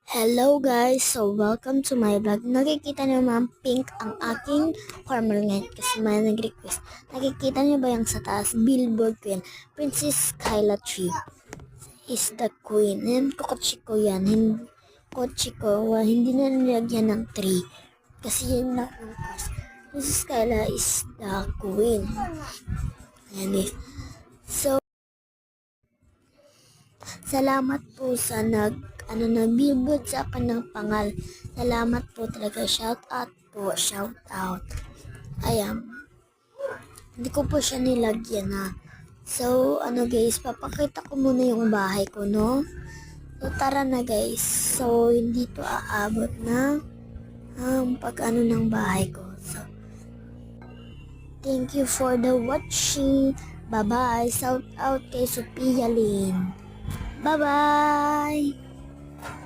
Hello guys! So welcome to my vlog. Nakikita niyo ma'am, pink ang aking formal ngayon kasi may nag-request. Nakikita niyo ba yung sa taas? Billboard ko yan. Princess Kyla Tree is the queen. Yan, kotse ko yan. Kotse ko, hindi na nilagyan ng tree. Kasi yun lang ang cost. Princess Kyla is the queen. Yan eh. So, salamat po sa nag-billboard sa akin ng pangal. Salamat po talaga. Shout out po. Shout out. Ayan. Hindi ko po siya nilagyan na. So, guys, papakita ko muna yung bahay ko, no? So, tara na guys. So, hindi to aabot na pag ng bahay ko. So, thank you for the watching. Bye-bye. Shout out kay Sophia Lynn. Bye-bye!